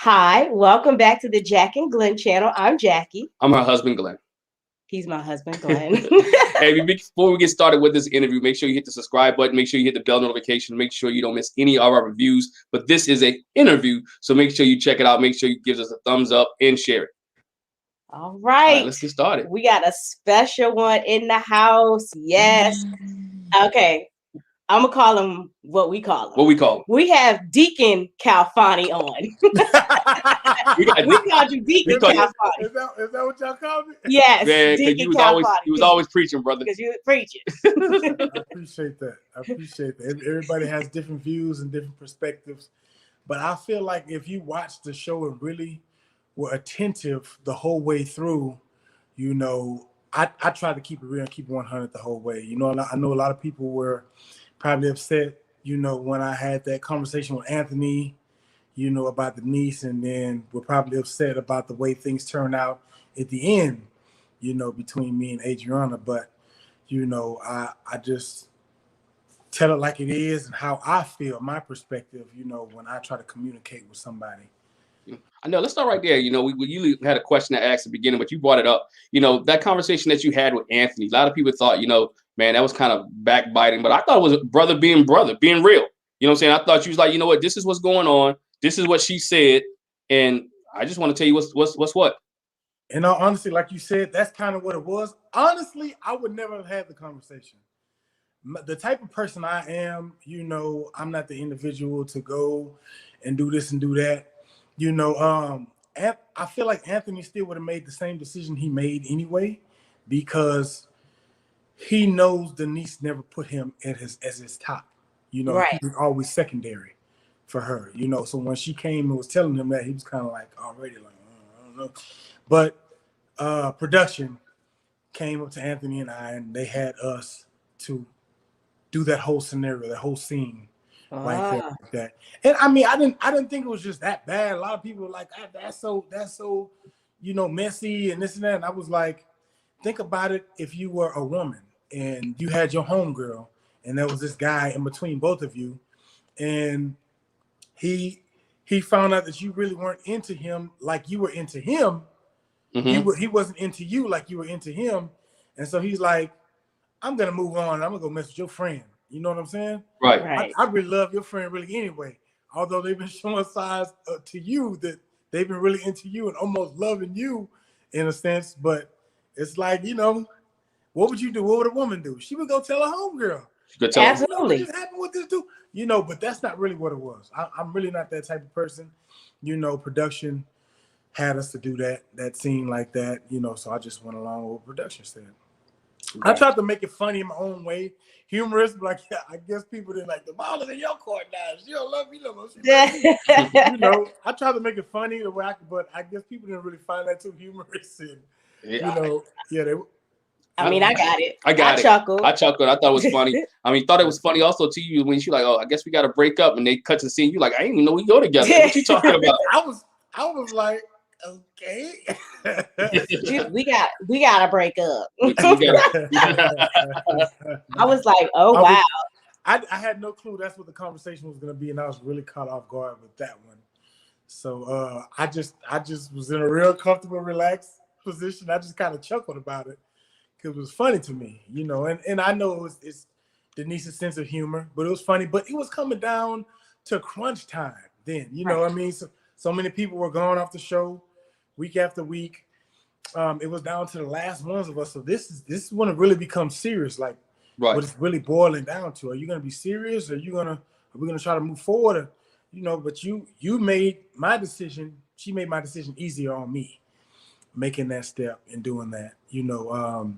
Hi, welcome back to the Jac and Glen channel. I'm Jackie. I'm her husband, Glenn. He's my husband, Glenn. Hey, before we get started with this interview, make sure you hit the subscribe button. Make sure you hit the bell notification. Make sure you don't miss any of our reviews. But this is an interview, so make sure you check it out. Make sure you give us a thumbs up and share it. All right, Let's get started. We got a special one in the house. Yes. Okay. I'm gonna call him what we call him. What we call him? We have Deacon Khalfani on. we called you Deacon Khalfani. Is that what y'all call me? Yes, Man, Deacon he was always preaching, brother. Because you were preaching. I appreciate that. Everybody has different views and different perspectives, but I feel like if you watch the show and really were attentive the whole way through, you know, I tried to keep it real and keep it 100 the whole way. You know, I know a lot of people were probably upset, you know, when I had that conversation with Anthony, you know, about the niece, and then we're probably upset about the way things turned out at the end, you know, between me and Adriana. But, you know, I just tell it like it is and how I feel, my perspective, you know, when I try to communicate with somebody. I know. Let's start right there. You know, we usually had a question to ask at the beginning, but you brought it up. You know, that conversation that you had with Anthony, a lot of people thought, you know, man, that was kind of backbiting, but I thought it was brother, being real. You know what I'm saying? I thought you was like, you know what, this is what's going on. This is what she said. And I just want to tell you what's what. And honestly, like you said, that's kind of what it was. Honestly, I would never have had the conversation. The type of person I am, you know, I'm not the individual to go and do this and do that. You know, I feel like Anthony still would have made the same decision he made anyway, because he knows Denise never put him as his top. You know, right. He was always secondary for her. You know, so when she came and was telling him that, he was kind of like already like, I don't know. But production came up to Anthony and I, and they had us to do that whole scenario, that whole scene. Right there, like that. And I mean, I didn't think it was just that bad. A lot of people were like, that's so, you know, messy and this and that. And I was like, think about it if you were a woman and you had your homegirl and there was this guy in between both of you, and he found out that you really weren't into him like you were into him. Mm-hmm. He wasn't into you like you were into him. And so he's like, I'm gonna move on. I'm gonna go mess with your friend. You know what I'm saying? Right. I really love your friend really anyway. Although they've been showing signs to you that they've been really into you and almost loving you in a sense. But it's like, you know, what would you do? What would a woman do? She would go tell her homegirl. She could tell her. Absolutely. You know, what just happened with this dude? You know, but that's not really what it was. I'm really not that type of person. You know, production had us to do that scene like that, you know, so I just went along with what production said. Right. I tried to make it funny in my own way, humorous, but like, yeah, I guess people didn't like the ball is in your court now. She don't love me no more. You know, I tried to make it funny the way I could, but I guess people didn't really find that too humorous. And you know, I mean, I got it. I chuckled. I thought it was funny. I mean, thought it was funny also to you when she like, oh, I guess we got to break up, and they cut to the scene. You like, I didn't even know we go together. What you talking about? I was like, okay. we gotta break up. I was like, oh wow. I had no clue that's what the conversation was gonna be, and I was really caught off guard with that one. So I just was in a real comfortable, relaxed position. I just kind of chuckled about it because it was funny to me, you know. And I know it's Denise's sense of humor, but it was funny. But it was coming down to crunch time then, you know what I mean? So many people were going off the show week after week. It was down to the last ones of us. So this is when it really becomes serious, like what it's really boiling down to. Are you gonna be serious? Are we gonna try to move forward? Or, you know, but you made my decision. She made my decision easier on me, making that step and doing that. You know,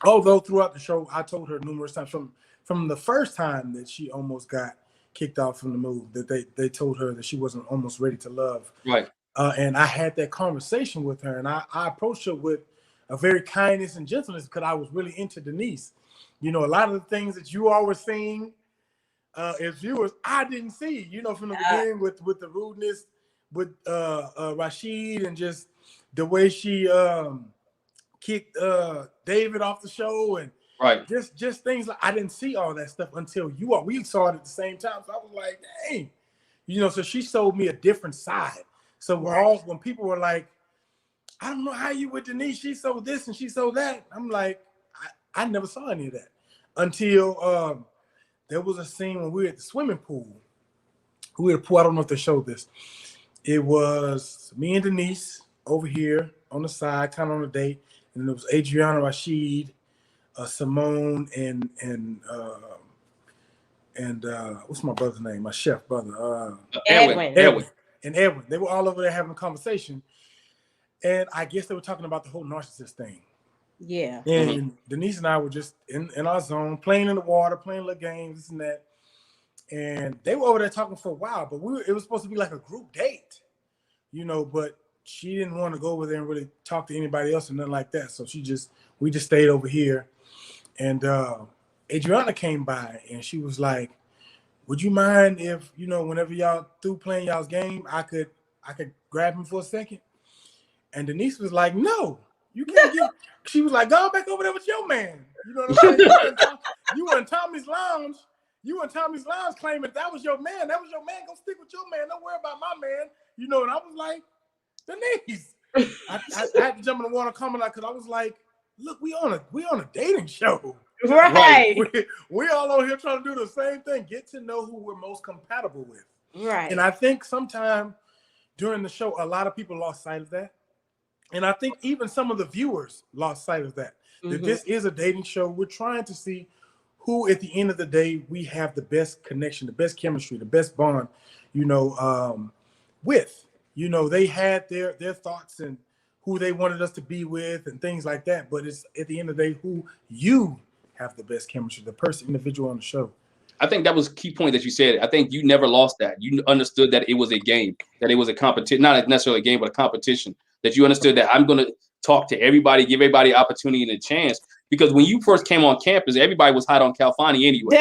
although throughout the show I told her numerous times from the first time that she almost got kicked off from the move, that they told her that she wasn't almost ready to love. Right. And I had that conversation with her, and I approached her with a very kindness and gentleness because I was really into Denise. You know, a lot of the things that you all were seeing as viewers, I didn't see, you know, from the beginning with the rudeness with Rashid and just the way she kicked David off the show and just things like I didn't see all that stuff until we saw it at the same time. So I was like, dang, you know, so she showed me a different side. So when people were like, I don't know how you with Denise, she sold this and she sold that. I'm like, I never saw any of that until there was a scene when we were at the swimming pool. We were at the pool. I don't know if they showed this. It was me and Denise over here on the side, kind of on a date, and then there was Adriana, Rashid, Simone, and what's my brother's name? My chef brother, Edwin. And Edwin. They were all over there having a conversation, and I guess they were talking about the whole narcissist thing. Yeah. And Denise and I were just in our zone, playing in the water, playing little games, this and that. And they were over there talking for a while, but it was supposed to be like a group date, but she didn't want to go over there and really talk to anybody else or nothing like that. So we just stayed over here. And Adriana came by and she was like, would you mind if, whenever y'all through playing y'all's game, I could grab him for a second? And Denise was like, no, you can't get. She was like, go back over there with your man. You know what I'm saying? You were in Tommy's Lounge. You were in Tommy's Lounge claiming that was your man. That was your man. Go stick with your man. Don't worry about my man. And I was like, Denise. I had to jump in the water comment out because I was like, look, we on a dating show. Right. We all over here trying to do the same thing. Get to know who we're most compatible with. Right. And I think sometime during the show, a lot of people lost sight of that. And I think even some of the viewers lost sight of that. That this is a dating show. We're trying to see who at the end of the day we have the best connection, the best chemistry, the best bond, with. They had their thoughts and who they wanted us to be with and things like that. But it's at the end of the day who you have the best chemistry, the individual on the show. I think that was a key point that you said. I think you never lost that. You understood that it was a game, that it was a competition, not necessarily a game, but a competition. That you understood that I'm going to talk to everybody, give everybody opportunity and a chance. Because when you first came on campus, everybody was hot on Khalfani anyway,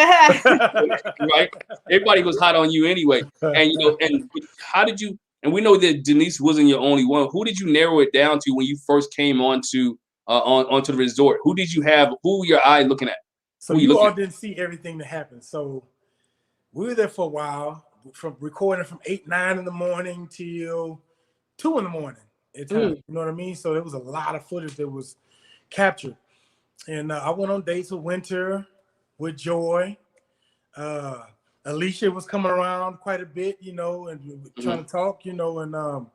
right? Everybody was hot on you anyway. And and how did you? And we know that Denise wasn't your only one. Who did you narrow it down to when you first came onto the resort? Who did you have? Who were your eye looking at? So you all didn't see everything that happened. So we were there for a while, from recording from 8, 9 in the morning till 2 in the morning. At times, you know what I mean? So there was a lot of footage that was captured. And I went on dates with Winter, with Joy. Alicia was coming around quite a bit, and trying to talk, and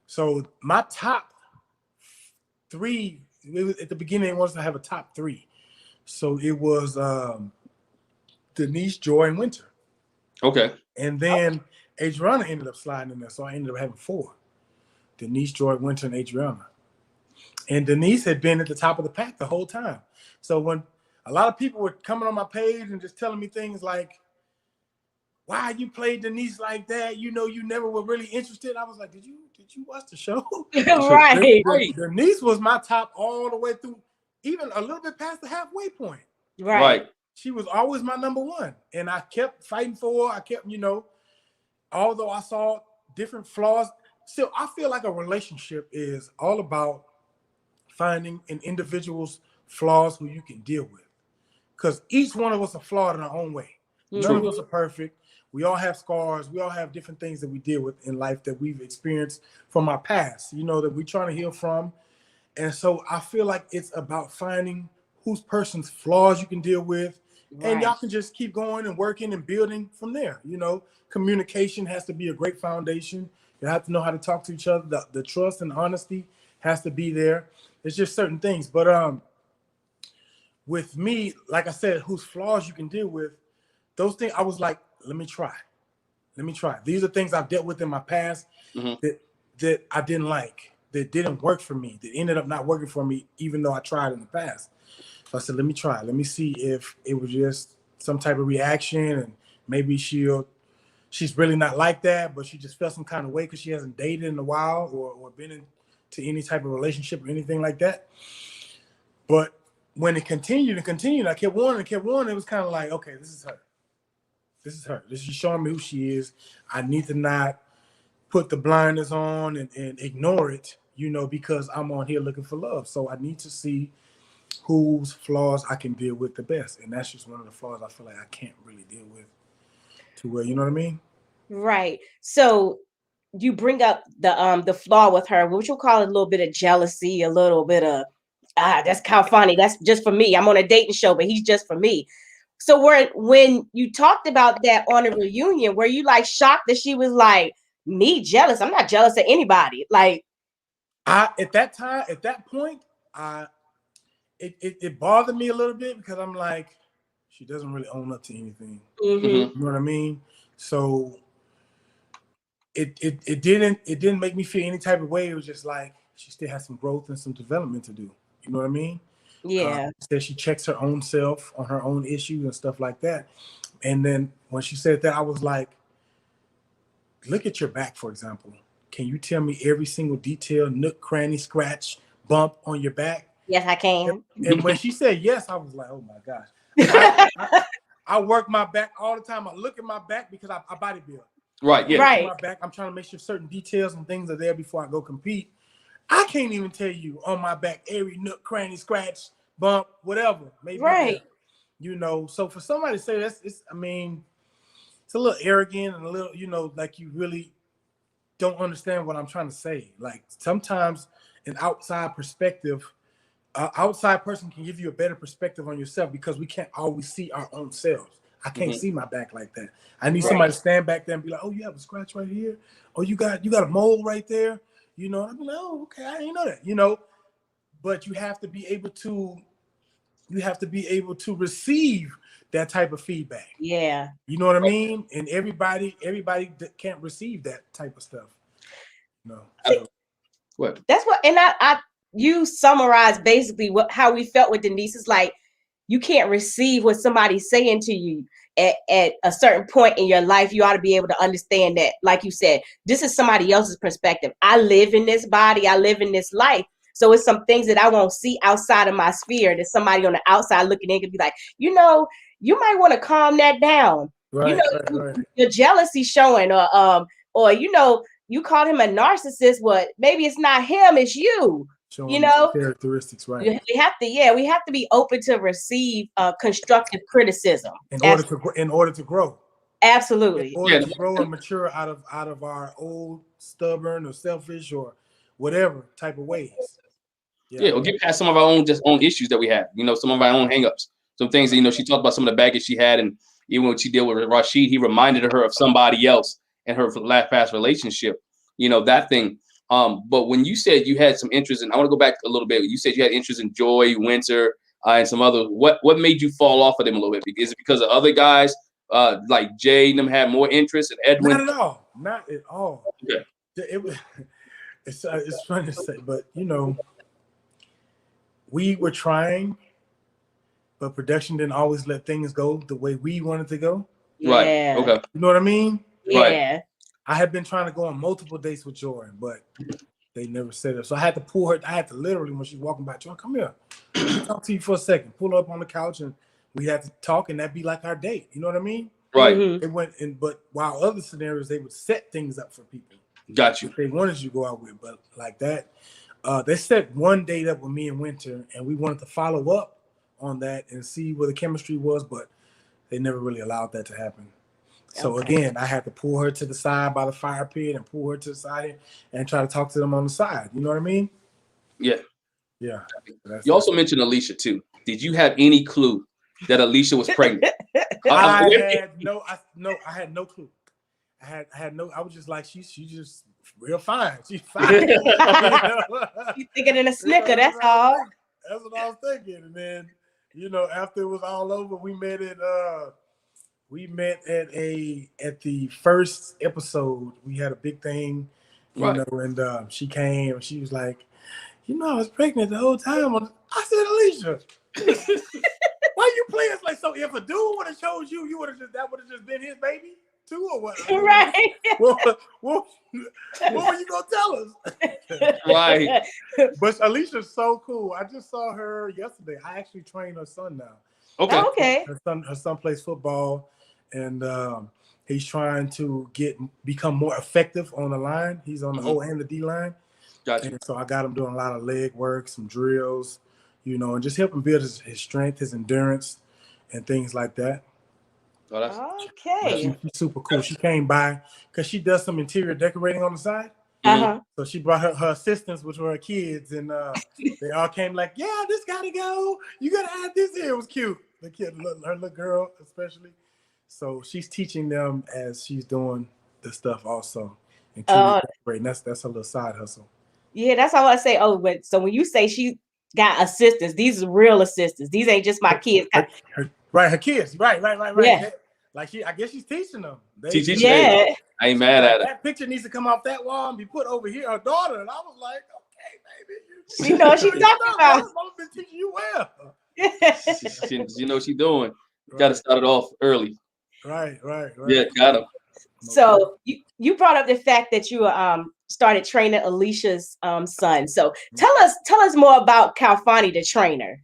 so my top 3, at the beginning, it was to have a top 3. So it was Denise, Joy, and Winter. Okay. And then Adriana ended up sliding in there, so I ended up having 4. Denise, Joy, Winter, and Adriana. And Denise had been at the top of the pack the whole time. So when a lot of people were coming on my page and just telling me things like, why you played Denise like that? You never were really interested. I was like, did you watch the show? Right. Denise was my top all the way through, even a little bit past the halfway point. Right. She was always my number 1. And I kept fighting for her. I kept, although I saw different flaws, still, I feel like a relationship is all about finding an individual's flaws who you can deal with. Because each one of us are flawed in our own way. None of us are perfect. We all have scars. We all have different things that we deal with in life that we've experienced from our past, that we're trying to heal from. And so I feel like it's about finding whose person's flaws you can deal with. Right. And y'all can just keep going and working and building from there. Communication has to be a great foundation. You have to know how to talk to each other. The trust and honesty has to be there. It's just certain things. But with me, like I said, whose flaws you can deal with, those things, I was like, let me try. These are things I've dealt with in my past that I didn't like, that didn't work for me, that ended up not working for me, even though I tried in the past. So I said, let me try. Let me see if it was just some type of reaction, and maybe she's really not like that, but she just felt some kind of way because she hasn't dated in a while or been into any type of relationship or anything like that. But when it continued, I kept wanting, it was kind of like, okay, this is her. This is showing me who she is. I need to not put the blinders on and ignore it, because I'm on here looking for love. So I need to see whose flaws I can deal with the best. And that's just one of the flaws I feel like I can't really deal with to where, you know what I mean? Right. So you bring up the flaw with her, which you'll call it a little bit of jealousy, a little bit of that's Khalfani. That's just for me. I'm on a dating show, but he's just for me. So when you talked about that on a reunion, were you like shocked that she was like me jealous? I'm not jealous of anybody. Like at that point, it bothered me a little bit because I'm like, she doesn't really own up to anything. mm-hmm. You know what I mean? So it didn't make me feel any type of way. It was just like she still has some growth and some development to do. You know what I mean? Yeah. Said she checks her own self on her own issues and stuff like that. And then when she said that, I was like, look at your back, for example. Can you tell me every single detail, nook, cranny, scratch, bump on your back? Yes, I can. And when she said yes, I was like, oh my gosh. I work my back all the time. I look at my back because I bodybuild. Right, yeah. Right. My back, I'm trying to make sure certain details and things are there before I go compete. I can't even tell you on my back every nook, cranny, scratch, bump, whatever. Maybe right. You know, so for somebody to say that's, it's a little arrogant and a little, like you really don't understand what I'm trying to say. Like sometimes an outside perspective, outside person can give you a better perspective on yourself because we can't always see our own selves. I can't see my back like that. I need somebody to stand back there and be like, oh, you have a scratch right here. Oh, you got a mole right there. I'm like, oh, okay, I didn't know that, but you have to be able to receive that type of feedback. Yeah. You know what I mean? And everybody can't receive that type of stuff. No. So. What? That's what, and you summarized basically how we felt with Denise. Is like you can't receive what somebody's saying to you at a certain point in your life. You ought to be able to understand that, like you said, this is somebody else's perspective. I live in this body, I live in this life. So it's some things that I won't see outside of my sphere that somebody on the outside looking in could be like, you might want to calm that down. Right, your jealousy showing, or you called him a narcissist. What? Maybe it's not him, it's you. Showing characteristics, right? We have to be open to receive constructive criticism in order to grow. Absolutely. In order to grow and mature out of our old stubborn or selfish or whatever type of ways. Or get past some of our own issues that we have. Some of our own hangups. Some things that she talked about, some of the baggage she had, and even when she dealt with Rashid, he reminded her of somebody else in her past relationship. That thing. But when you said you had some interest in, I want to go back a little bit. You said you had interest in Joy, Winter, and some other. What made you fall off of them a little bit? Is it because of other guys like Jay and them had more interest, and Edwin? Not at all. Okay. It's funny to say, but we were trying, but production didn't always let things go the way we wanted to go. Right. Okay. You know what I mean? Yeah. Right. I had been trying to go on multiple dates with Jordan, but they never said it. So I had to pull her. I had to literally, when she's walking by, Jordan, come here. Let me talk to you for a second. Pull her up on the couch, and we had to talk, and that'd be like our date. You know what I mean? Right. It went in, but while other scenarios, they would set things up for people. Got you. If they wanted you to go out with, but like that, they set one date up with me and Winter, and we wanted to follow up on that and see where the chemistry was, but they never really allowed that to happen. So again, I had to pull her to the side by the fire pit and pull her to the side and try to talk to them on the side. You know what I mean? Yeah. Yeah. You also mentioned Alicia too. Did you have any clue that Alicia was pregnant? I had no clue. I was just like, she's just real fine. She's fine. You thinking in a snicker, that's all. That's what I was thinking. And then, after it was all over, we met at the first episode. We had a big thing, and she came and she was like, I was pregnant the whole time. I said, Alicia, why you playing like so? If a dude would have chose you, that would have just been his baby too, or what? Right. What were you gonna tell us? Right. But Alicia's so cool. I just saw her yesterday. I actually train her son now. Okay. Her son plays football, and he's trying to become more effective on the line. He's on the O and the D line. Gotcha. And so I got him doing a lot of leg work, some drills, and just help him build his strength, his endurance, and things like that. Oh, that's Okay. She's super cool. She came by because she does some interior decorating on the side. Uh-huh. So she brought her assistants, which were her kids, and they all came like, yeah, this gotta go. You gotta add this here. It was cute. The kid, her little girl especially. So she's teaching them as she's doing the stuff also. Interior decorating. That's a little side hustle. Yeah, that's all I say. Oh, but so when you say she got assistants, these are real assistants. These ain't just my kids. Her kids. Right. Yeah. I guess she's teaching them. Yeah. I ain't mad at it. That picture needs to come off that wall and be put over here. Her daughter, and I was like, okay, baby, she know what she's talking about. Mama been teaching you well. She know what she's doing. Right. Got to start it off early. Right. Yeah, got him. So you brought up the fact that you started training Alicia's son. So tell us more about Khalfani, the trainer.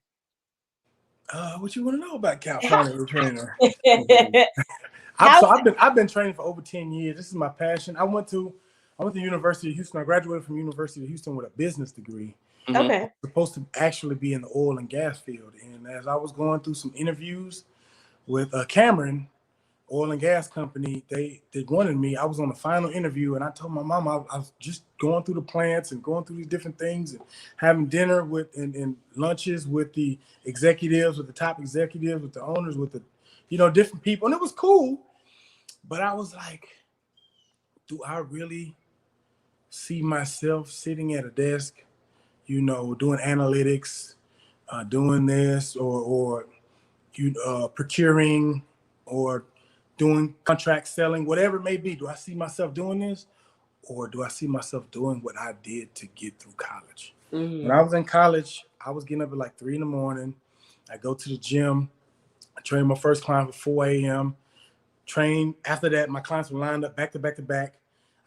What you want to know about Khalfani, the trainer? I've been training for over 10 years. This is my passion. I went to University of Houston. I graduated from University of Houston with a business degree. Okay. I was supposed to actually be in the oil and gas field. And as I was going through some interviews with Cameron, oil and gas company, they wanted me. I was on the final interview, and I told my mom I was just going through the plants and going through these different things and having dinner with and lunches with the executives, with the top executives, with the owners, with the different people, and it was cool. But I was like, do I really see myself sitting at a desk, doing analytics, doing this, or procuring, or doing contract selling, whatever it may be? Do I see myself doing this, or do I see myself doing what I did to get through college? When I was in college, I was getting up at like 3 a.m. I go to the gym. I train my first client at 4 a.m. Train. After that, my clients were lined up back to back to back.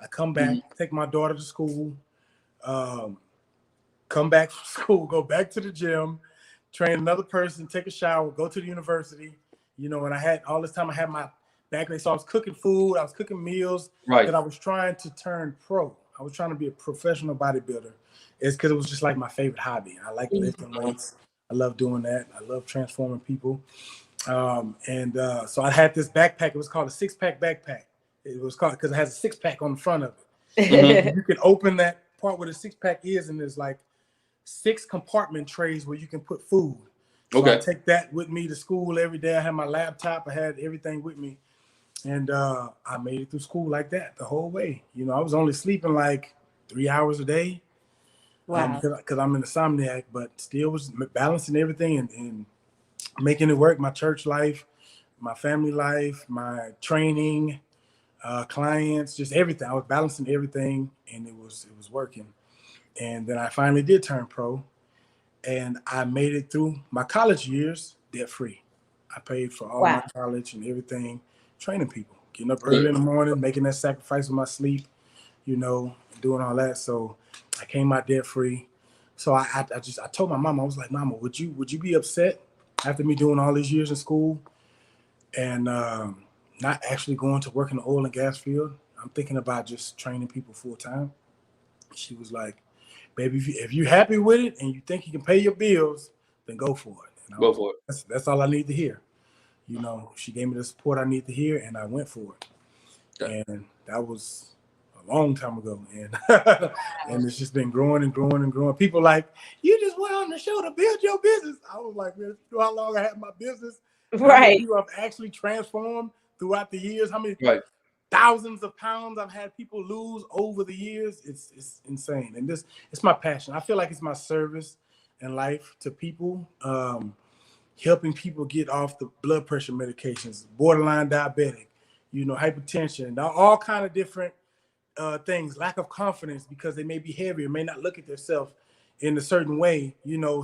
I come back, take my daughter to school, come back from school, go back to the gym, train another person, take a shower, go to the university. And I had all this time, I had my back there. So I was cooking food, I was cooking meals. Right. That I was trying to turn pro. I was trying to be a professional bodybuilder. It's because it was just like my favorite hobby. I like lifting weights. I love doing that. I love transforming people. So I had this backpack. It was called a 6-pack backpack. It was called because it has a 6-pack on the front of it. You can open that part where the 6-pack is, and there's like 6 compartment trays where you can put food. So I take that with me to school every day. I had my laptop. I had everything with me. And I made it through school like that the whole way. I was only sleeping like 3 hours a day. Wow. Because I'm an insomniac, but still was balancing everything and making it work. My church life, my family life, my training, clients, just everything. I was balancing everything, and it was working. And then I finally did turn pro, and I made it through my college years debt free. I paid for all my college and everything, training people, getting up early in the morning, making that sacrifice with my sleep, doing all that. So I came out debt free. So I told my mama, I was like, Mama, would you be upset after me doing all these years in school and not actually going to work in the oil and gas field? I'm thinking about just training people full time. She was like, baby, if you're happy with it and you think you can pay your bills, then go for it. Go for it. That's all I need to hear. She gave me the support I need to hear, and I went for it. Okay. And that was a long time ago. And and it's just been growing and growing and growing. People like, you just went on the show to build your business. I was like, man, you know how long I had my business? Right. How many people I've actually transformed throughout the years? How many thousands of pounds I've had people lose over the years? It's insane. And it's my passion. I feel like it's my service in life to people. Helping people get off the blood pressure medications, borderline diabetic, hypertension, all kind of different things, lack of confidence because they may be heavier, may not look at themselves in a certain way,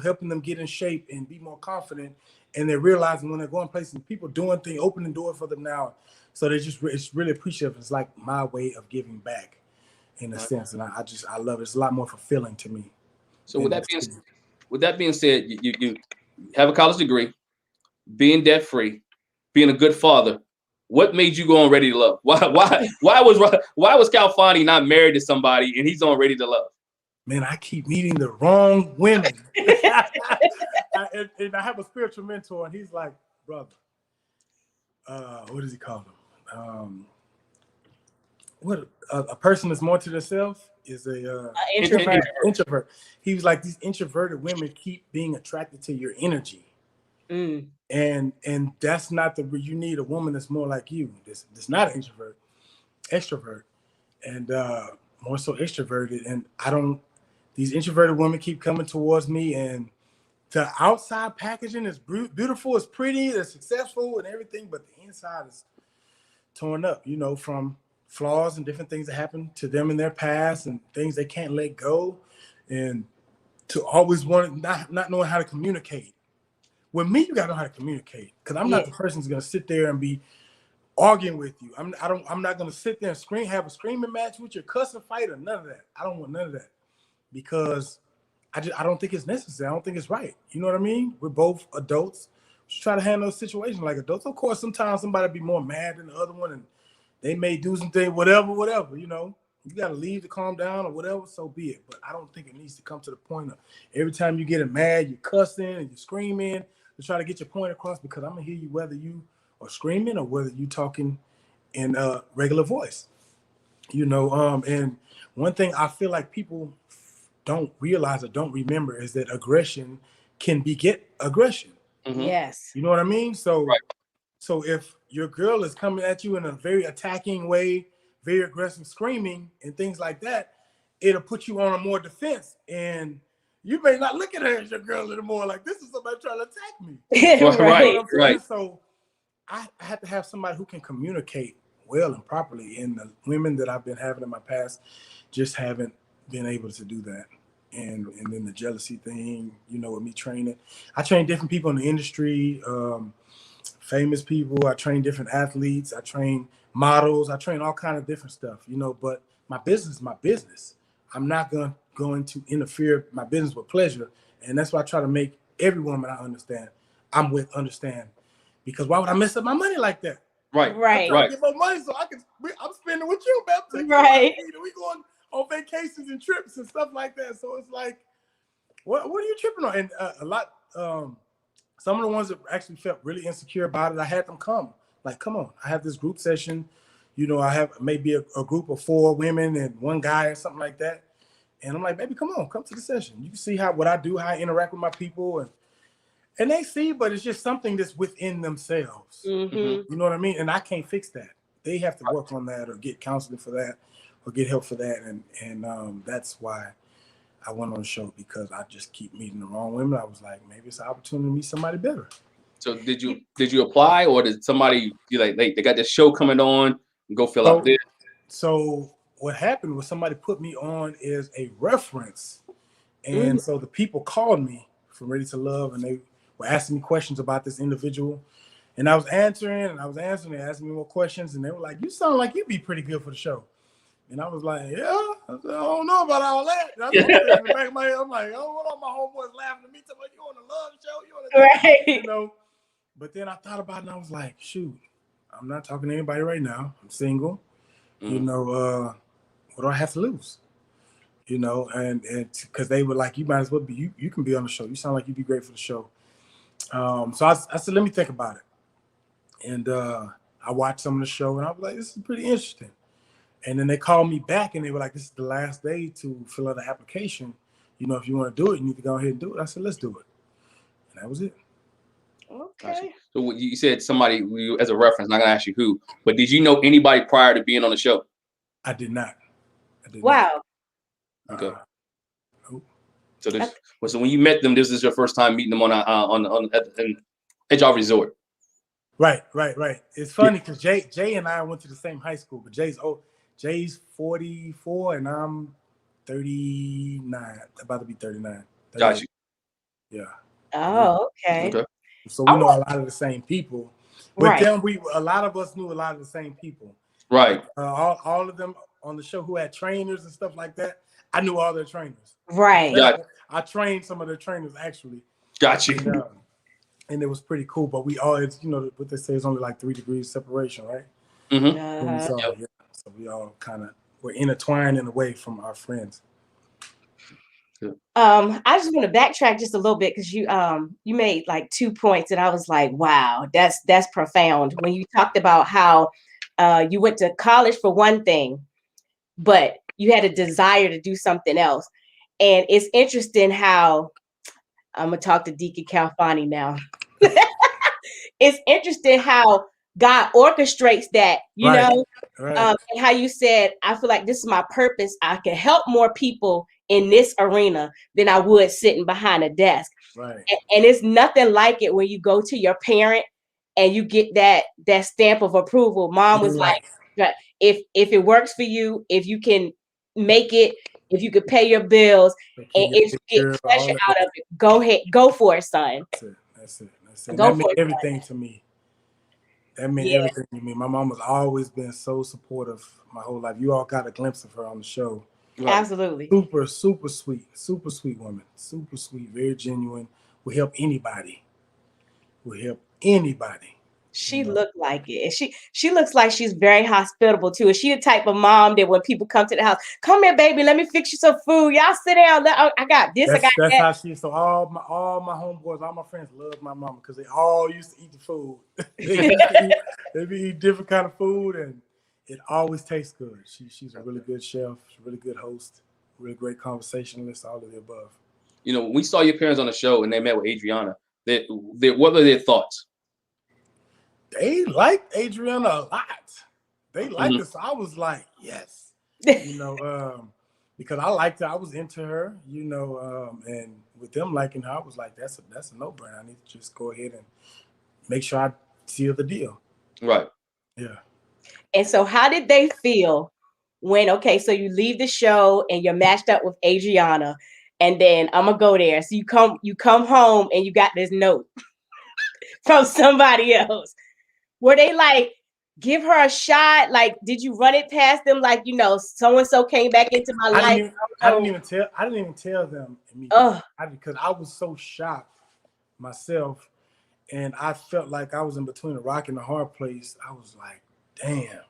helping them get in shape and be more confident. And they're realizing when they're going places, people doing things, opening doors for them now. So it's really appreciative. It's like my way of giving back in a sense. And I love it. It's a lot more fulfilling to me. So with that being said, you have a college degree, being debt free, being a good father. What made you go on Ready to Love? Why was Khalfani not married to somebody and he's on Ready to Love? Man, I keep meeting the wrong women. And I have a spiritual mentor, and he's like, brother, what does he call them? What a person that's more to themselves is a introvert. Introvert. He was like, these introverted women keep being attracted to your energy. And that's not you need a woman that's more like you. That's not an extrovert, and more so extroverted. And these introverted women keep coming towards me, and the outside packaging is beautiful, it's pretty, it's successful and everything, but the inside is torn up, from flaws and different things that happened to them in their past and things they can't let go, and to always not knowing how to communicate. With me, you gotta know how to communicate, because I'm not the person who's gonna sit there and be arguing with you. I'm not gonna sit there and have a screaming match with you, cussing fight, or none of that. I don't want none of that, because I don't think it's necessary. I don't think it's right. You know what I mean? We're both adults. Just try to handle a situation like adults. Of course, sometimes somebody be more mad than the other one, and they may do something, whatever. You got to leave to calm down or whatever, so be it. But I don't think it needs to come to the point of every time you get mad, you're cussing and you're screaming to try to get your point across, because I'm going to hear you whether you are screaming or whether you talking in a regular voice. And one thing I feel like people don't realize or don't remember is that aggression can beget aggression. Yes. You know what I mean? So if your girl is coming at you in a very attacking way, very aggressive, screaming and things like that, it'll put you on a more defense, and you may not look at her as your girl anymore. Like, this is somebody trying to attack me. Right. So I have to have somebody who can communicate well and properly, and the women that I've been having in my past just haven't been able to do that. And then the jealousy thing, with me training. I train different people in the industry, famous people. I train different athletes. I train models. I train all kind of different stuff, but my business is my business. I'm not going to interfere my business with pleasure. And that's why I try to make every woman I'm with understand. Because why would I mess up my money like that? Right. I'm trying to get more money so I'm spending with you, man. Right. We going on vacations and trips and stuff like that. So it's like, what are you tripping on? And a lot, some of the ones that actually felt really insecure about it, I had them come. Like, come on, I have this group session. I have maybe a group of 4 women and 1 guy or something like that. And I'm like, baby, come to the session. You can see what I do, how I interact with my people. And they see, but it's just something that's within themselves. You know what I mean? And I can't fix that. They have to work on that or get counseling for that or get help for that. And that's why I went on the show, because I just keep meeting the wrong women. I was like, maybe it's an opportunity to meet somebody better. So did you apply, or did somebody be like, they got this show coming on, go fill out this? So what happened was somebody put me on as a reference. And so the people called me from Ready to Love, and they were asking me questions about this individual. And I was answering, they asked me more questions, and they were like, you sound like you'd be pretty good for the show. And I was like, yeah, I don't know about all that. And I was in the back of my head, I'm like, oh, what all my homeboys laughing at me, talking about, you on the Love show, you on the Right. But then I thought about it, and I was like, shoot, I'm not talking to anybody right now. I'm single. What do I have to lose? And because they were like, you might as well be, you can be on the show. You sound like you'd be great for the show. So I said, let me think about it. And I watched some of the show, and I was like, this is pretty interesting. And then they called me back, and they were like, this is the last day to fill out the application. If you want to do it, you need to go ahead and do it. I said, let's do it. And that was it. Okay. So you said somebody as a reference, not gonna ask you who, but did you know anybody prior to being on the show? I did not. Wow. Okay. Nope. So when you met them, this is your first time meeting them at y'all resort. Right. It's funny because Jay and I went to the same high school, but Jay's 44 and I'm 39, about to be 39. Got you. Yeah. Oh, okay. So we know a lot of the same people. But then a lot of us knew a lot of the same people. Right. All of them on the show who had trainers and stuff like that. I knew all their trainers. Right. I trained some of their trainers actually. Got you. And it was pretty cool. But we all, what they say is only like 3 degrees separation, right? So we all kind of were intertwined in a way from our friends. I just want to backtrack just a little bit because you made like 2 points and I was like, wow, that's profound. When you talked about how you went to college for one thing, but you had a desire to do something else. And it's interesting how I'm gonna talk to Deacon Khalfani now. It's interesting how God orchestrates that, Right. Right. and how you said, I feel like this is my purpose. I can help more people in this arena than I would sitting behind a desk. Right. And it's nothing like it when you go to your parent and you get that stamp of approval. Mom was Right. like, if it works for you, if you can make it, if you could pay your bills, and if you get pleasure out of it, go ahead, go for it, son. That's it. And Go that for meant it, everything to me. That meant Yeah, everything to me. My mom has always been so supportive my whole life. You all got a glimpse of her on the show. Right. absolutely. Super sweet woman. Super sweet, very genuine. Will help anybody. Will help anybody. She looked like it. And she looks like she's very hospitable too. Is she the type of mom that when people come to the house, come here, baby, let me fix you some food. Y'all sit down. I got this. I got That's that. how she is. So all my homeboys, all my friends love my mama because they all used to eat the food. They be eat different kind of food and it always tastes good. She's a really good chef, she's a really good host, really great conversationalist, all of the above. You know, when we saw your parents on the show and they met with Adriana, what were their thoughts? They liked Adriana a lot. They liked us. So I was like, yes, because I liked her. I was into her, and with them liking her, I was like, that's a no-brainer. I need to just go ahead and make sure I seal the deal. Right. Yeah. And so how did they feel when, okay, so you leave the show and you're matched up with Adriana, and then I'm gonna go there. So you come home and you got this note from somebody else. Were they like, give her a shot? Like, did you run it past them? Like, so and so came back into my life. I didn't even tell them immediately. Because I was so shocked myself, and I felt like I was in between a rock and a hard place. I was like, damn,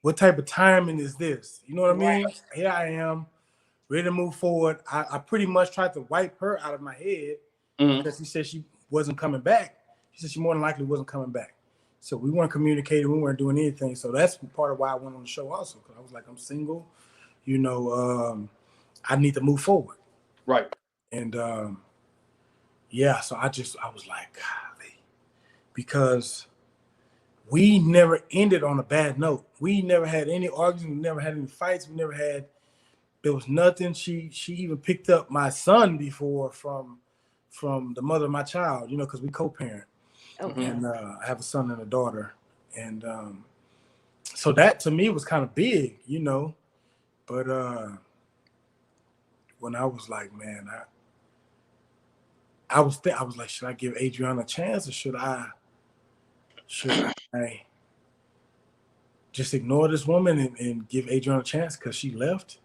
what type of timing is this? You know what I mean? Right. Here I am, ready to move forward. I pretty much tried to wipe her out of my head because she said she wasn't coming back. She said she more than likely wasn't coming back. So we weren't communicating. We weren't doing anything. So that's part of why I went on the show also, because I was like, I'm single. I need to move forward. Right. And so I was like, golly, because we never ended on a bad note. We never had any arguments. We never had any fights. There was nothing. She even picked up my son before from the mother of my child, because we co-parent. Okay. And I have a son and a daughter. And so that to me was kind of big, But when I was like, man, I was like, should I give Adriana a chance or should I just ignore this woman and give Adriana a chance because she left?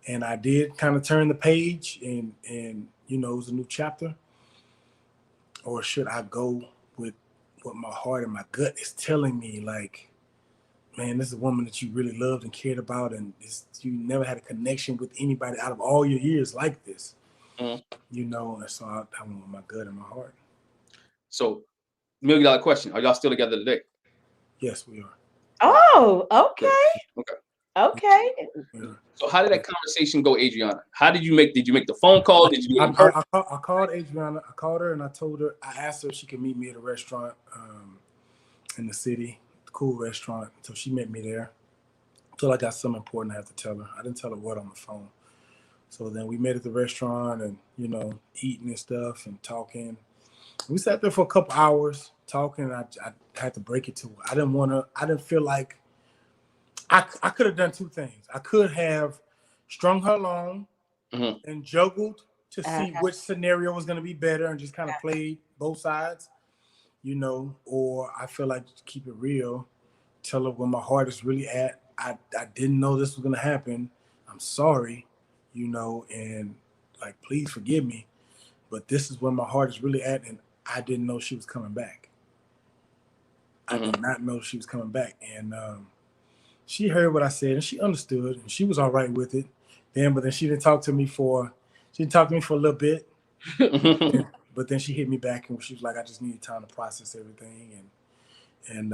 And I did kind of turn the page and it was a new chapter. Or should I go with what my heart and my gut is telling me? Like, man, this is a woman that you really loved and cared about, and you never had a connection with anybody out of all your years like this. And so I went with my gut and my heart. So, $1 million question: are y'all still together today? Yes, we are. Oh, okay. Okay. Okay. So how did that conversation go, Adriana? Did you make the phone call? Did you do it in person? I called Adriana. I called her and I asked her if she could meet me at a restaurant in the city, cool restaurant. So she met me there. Until I got something important I have to tell her. I didn't tell her what on the phone. So then we met at the restaurant and, eating and stuff and talking. We sat there for a couple hours talking. I had to break it to her. I didn't feel like I could have done two things. I could have strung her along and juggled to see which scenario was going to be better and just kind of played both sides, or I feel like to keep it real, tell her where my heart is really at. I didn't know this was going to happen. I'm sorry, and like, please forgive me, but this is where my heart is really at. And I didn't know she was coming back. I did not know she was coming back. And she heard what I said and she understood and she was all right with it. But then she didn't talk to me for a little bit. But then she hit me back and she was like, I just needed time to process everything. And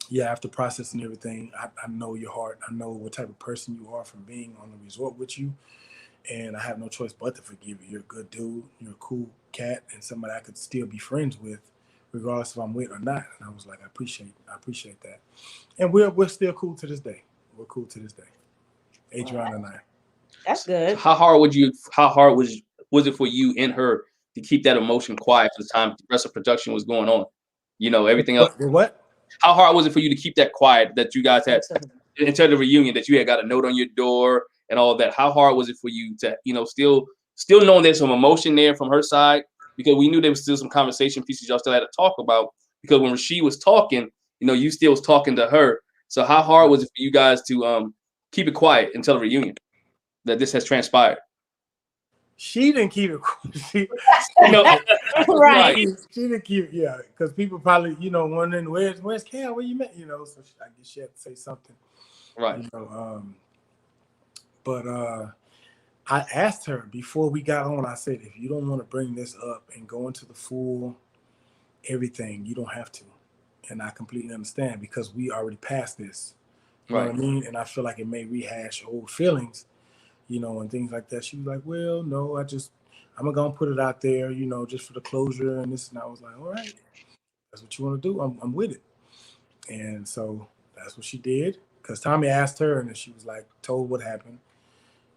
yeah, after processing everything, I know your heart. I know what type of person you are from being on the resort with you. And I have no choice but to forgive you. You're a good dude. You're a cool cat and somebody I could still be friends with, regardless if I'm with or not. And I was like, I appreciate that. And we're still cool to this day. We're cool to this day. Adriana and I. That's good. How hard was it for you and her to keep that emotion quiet for the time the rest of production was going on? You know, everything else. What? How hard was it for you to keep that quiet that you guys had until the reunion, that you had got a note on your door and all of that? How hard was it for you to, still knowing there's some emotion there from her side? Because we knew there was still some conversation pieces y'all still had to talk about. Because when she was talking, you still was talking to her. So how hard was it for you guys to keep it quiet until the reunion that this has transpired? She didn't keep it. Right. She didn't keep it. Yeah, because people probably, wondering where's Cal? Where you met? So I guess she had to say something. Right. But I asked her before we got on. I said, if you don't want to bring this up and go into the full everything, you don't have to. And I completely understand because we already passed this. You know what I mean? And I feel like it may rehash old feelings. And things like that. She was like, well, no, I'm going to put it out there, just for the closure and this. And I was like, all right, that's what you want to do. I'm with it. And so that's what she did. Because Tommy asked her and then she was like, told what happened.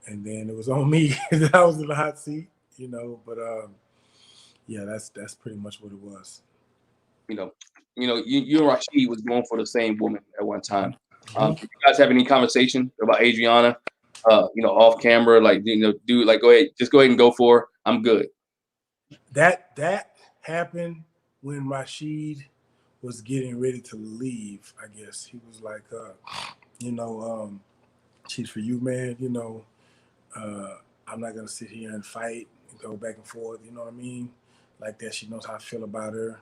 And then it was on me that I was in the hot seat, But yeah, that's pretty much what it was. You and Rashid was going for the same woman at one time. Did you guys have any conversation about Adriana? Off camera, like, dude, like, go ahead and go for her. I'm good. That happened when Rashid was getting ready to leave, I guess. He was like, she's for you, man. I'm not going to sit here and fight and go back and forth. You know what I mean? Like that. She knows how I feel about her,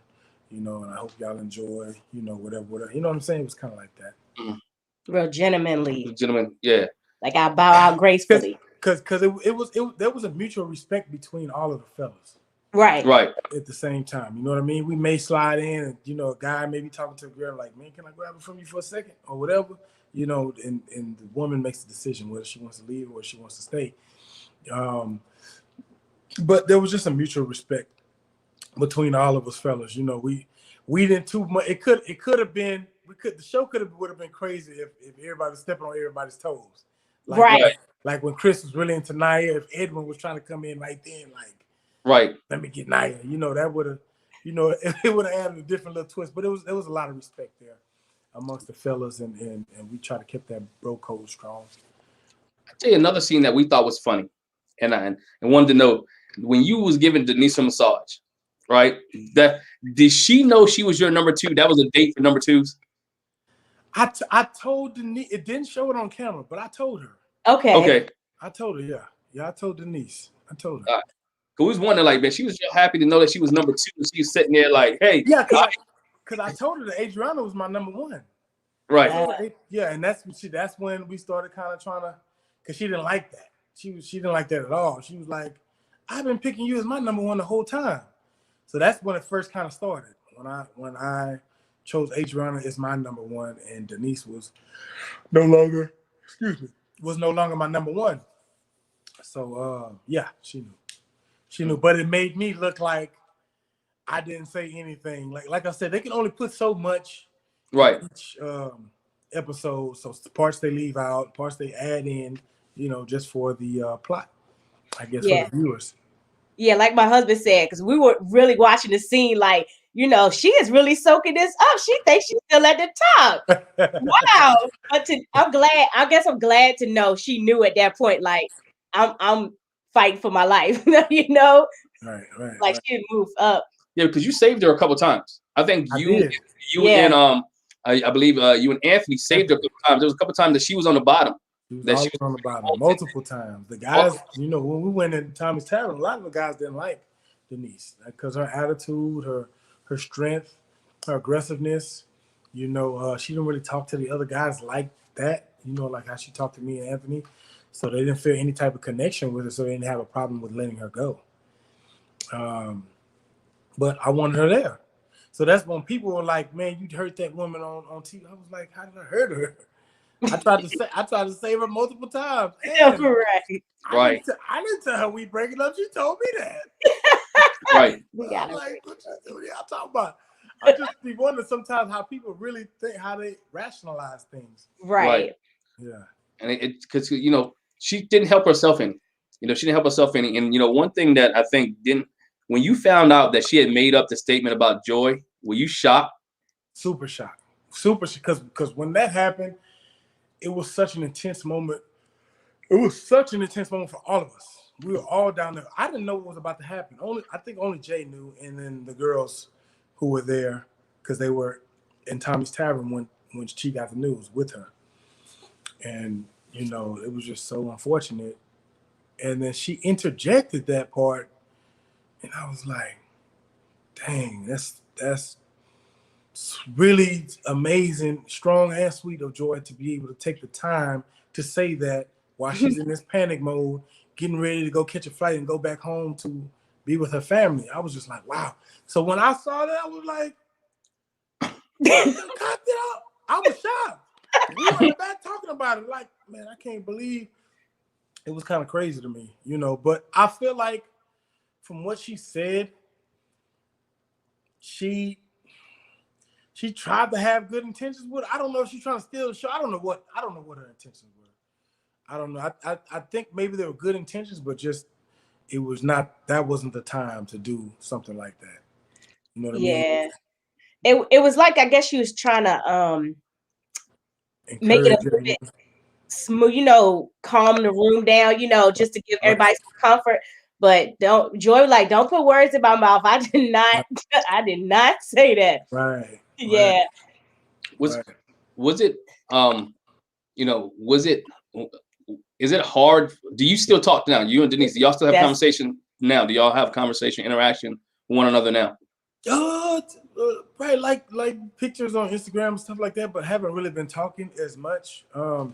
and I hope y'all enjoy, whatever. You know what I'm saying? It was kind of like that. Mm-hmm. Real gentlemanly. Gentlemen, yeah. Like I bow out gracefully. Because there was a mutual respect between all of the fellas. Right. At the same time, you know what I mean? We may slide in and, a guy may be talking to a girl like, man, can I grab it from you for a second or whatever? And the woman makes the decision whether she wants to leave or whether she wants to stay. But there was just a mutual respect between all of us fellas. We didn't too much. It could have been, the show would have been crazy if everybody was stepping on everybody's toes. Like when Chris was really into Naya, if Edwin was trying to come in right then, like, let me get Naya. That would have, it would have added a different little twist. But there was a lot of respect there amongst the fellas, and we try to keep that bro code strong. I'll tell you another scene that we thought was funny, and wanted to know, when you was giving Denise a massage, right? Did she know she was your number two? That was a date for number twos? I told Denise. It didn't show it on camera, but I told her. Okay. I told her, yeah. Yeah, I told Denise. I told her. We was wondering, like, man, she was just happy to know that she was number two. She was sitting there like, hey. Yeah, because I told her that Adriana was my number one. Right. Yeah, and that's when we started kind of trying to, because she didn't like that. She didn't like that at all. She was like, I've been picking you as my number one the whole time. So that's when it first kind of started. When I chose Adriana as my number one, and Denise was no longer my number one. So yeah, she knew, but it made me look like I didn't say anything. Like I said, they can only put so much each episode. So parts they leave out, parts they add in, just for the plot, I guess, for the viewers. Yeah, like my husband said, because we were really watching the scene, like, she is really soaking this up. She thinks she's still at the top. Wow. But I'm glad to know she knew at that point, like, I'm fighting for my life, Right. Like, she didn't move up. Yeah, because you saved her a couple times. I think and I believe you and Anthony saved her a couple times. There was a couple times that she was on the bottom. She was on the bottom multiple times. The guys, when we went in Tommy's Tavern, a lot of the guys didn't like Denise because her attitude, her strength, her aggressiveness, You know, she didn't really talk to the other guys like that. You know, like how she talked to me and Anthony. So they didn't feel any type of connection with her. So they didn't have a problem with letting her go. But I wanted her there. So that's when people were like, "Man, you hurt that woman on TV." I was like, "How did I hurt her?" I tried to save her multiple times. And Right. I didn't tell her we breaking up. She told me that. Right. I'm like, what y'all talking about? I just be wondering sometimes how people really think, how they rationalize things. Right. Yeah. And it because you know she didn't help herself any. You know she didn't help herself any. And you know one thing that I think didn't when you found out that she had made up the statement about Joy, were you shocked? Super shocked. Super because when that happened, it was such an intense moment. It was such an intense moment for all of us. We were all down there. I didn't know what was about to happen. I think only Jay knew, and then the girls who were there because they were in Tommy's Tavern when she got the news with her. And you know, it was just so unfortunate. And then she interjected that part, and I was like, "Dang, that's really amazing, strong and sweet of Joy to be able to take the time to say that while she's in this panic mode, getting ready to go catch a flight and go back home to be with her family." I was just like, wow. So when I saw that, I was like, cut it out. I was shocked. We were in the back talking about it. Like, man, I can't believe it was kind of crazy to me, you know. But I feel like from what she said, she tried to have good intentions with it. I don't know if she's trying to steal the show. I don't know what her intentions were. I don't know. I think maybe there were good intentions, but just that wasn't the time to do something like that. You know what I mean? Yeah. It was like, I guess she was trying to make it a little bit smooth, you know, calm the room down, you know, just to give everybody some comfort. But don't put words in my mouth. I did not say that. Right. Yeah. Was it you know, is it hard? Do you still talk now? You and Denise, do y'all still have conversation now? Do y'all have conversation, interaction with one another now? Right, like pictures on Instagram and stuff like that, but haven't really been talking as much. I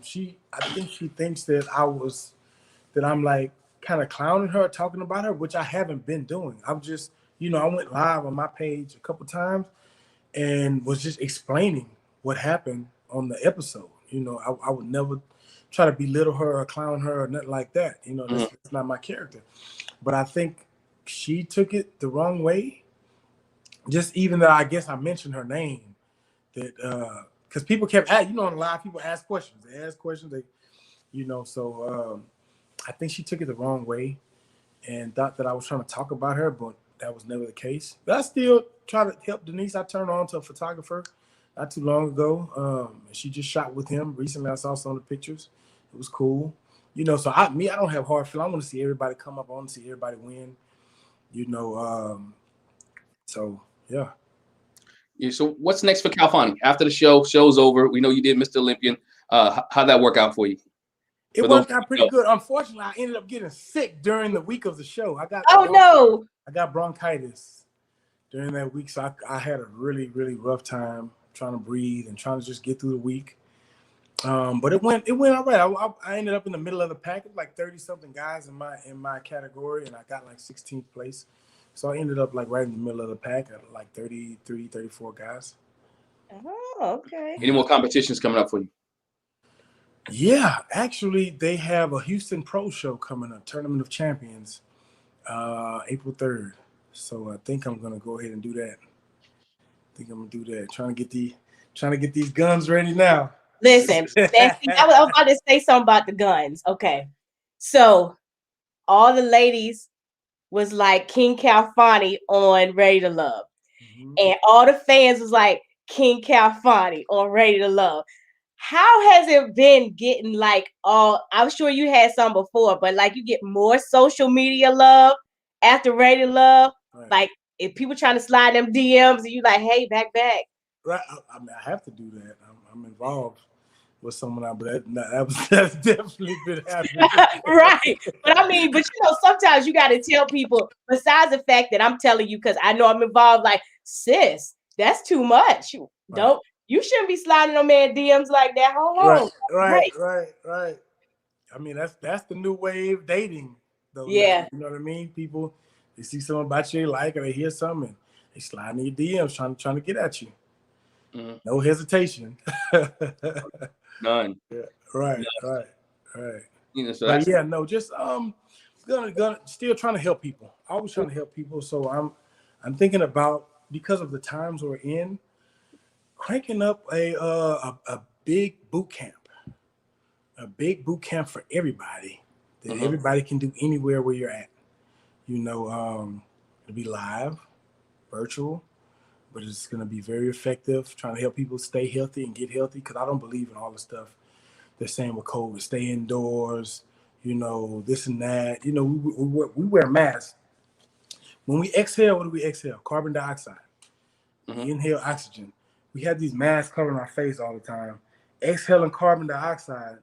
think she thinks that I'm like kind of clowning her, talking about her, which I haven't been doing. I'm just, you know, I went live on my page a couple times and was just explaining what happened on the episode. You know, I would never try to belittle her or clown her or nothing like that. You know, that's not my character. But I think she took it the wrong way. Just even that I guess I mentioned her name, that because people kept asking, you know, on the live, people ask questions. They ask questions, so I think she took it the wrong way and thought that I was trying to talk about her, but that was never the case. But I still try to help Denise. I turned on to a photographer not too long ago. She just shot with him. Recently, I saw some of the pictures. It was cool. You know, so I don't have hard feelings. I want to see everybody come up. I want to see everybody win. You know, so yeah. Yeah. So what's next for Khalfani after the show's over? We know you did Mr. Olympian. How'd that work out for you? It worked out pretty good. Unfortunately, I ended up getting sick during the week of the show. I got bronchitis during that week, so I had a really, really rough time trying to breathe and trying to just get through the week. But it went all right. I ended up in the middle of the pack. It was like 30-something guys in my category, and I got like 16th place. So I ended up like right in the middle of the pack at like 33, 34 guys. Oh, okay. Any more competitions coming up for you? Yeah, actually, they have a Houston Pro Show coming up, Tournament of Champions, April 3rd. So I think I'm gonna go ahead and do that. Trying to get these guns ready now. Listen, I was about to say something about the guns. Okay, so all the ladies was like King Khalfani on Ready to Love, and all the fans was like King Khalfani on Ready to Love. How has it been getting like I'm sure you had some before, but like you get more social media love after Ready to Love? Right. Like if people trying to slide them DMs and you like, hey, back. Right. I mean, I have to do that. I'm involved with someone, but that's definitely been happening. Right. But you know, sometimes you got to tell people, besides the fact that I'm telling you, because I know I'm involved, like, sis, that's too much. Right. You shouldn't be sliding on man DMs like that. Hold on. Right. I mean, that's the new wave dating, though. Yeah. Now, you know what I mean? People, they see something about you they like, or they hear something, they slide in your DMs trying to get at you. Mhm. No hesitation. None. Yeah, right. You know, so But that's yeah, no, just gonna still trying to help people. Always trying to help people. So I'm thinking about, because of the times we're in, cranking up a big boot camp. A big boot camp for everybody that everybody can do anywhere where you're at. You know, it'll be live, virtual, but it's going to be very effective, trying to help people stay healthy and get healthy, because I don't believe in all the stuff they're saying with COVID. Stay indoors, you know, this and that. You know, we wear masks. When we exhale, what do we exhale? Carbon dioxide. We inhale oxygen. We have these masks covering our face all the time. Exhaling carbon dioxide,